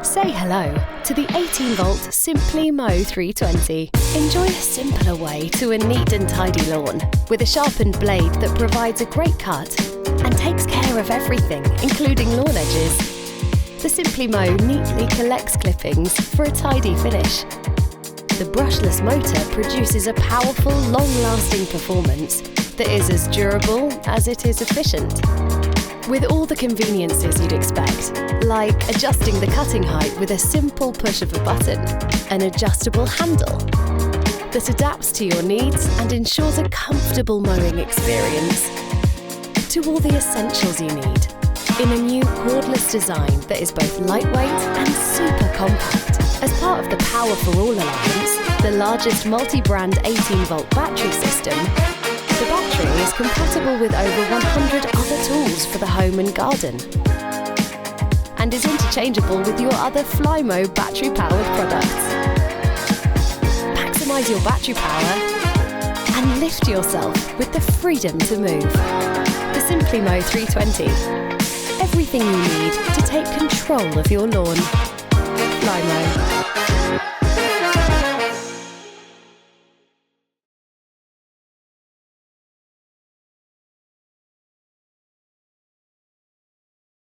Say hello to the 18-volt SimpliMow 320. Enjoy a simpler way to a neat and tidy lawn with a sharpened blade that provides a great cut and takes care of everything, including lawn edges. The SimpliMow neatly collects clippings for a tidy finish. The brushless motor produces a powerful, long-lasting performance that is as durable as it is efficient. With all the conveniences you'd expect, like adjusting the cutting height with a simple push of a button, an adjustable handle that adapts to your needs and ensures a comfortable mowing experience, to all the essentials you need in a new cordless design that is both lightweight and super compact. As part of the Power for All Alliance, the largest multi-brand 18-volt battery system, the battery is compatible with over 100 other tools for the home and garden and is interchangeable with your other Flymo battery-powered products. Maximise your battery power and lift yourself with the freedom to move. The SimpliMow 320. Everything you need to take control of your lawn. Flymo.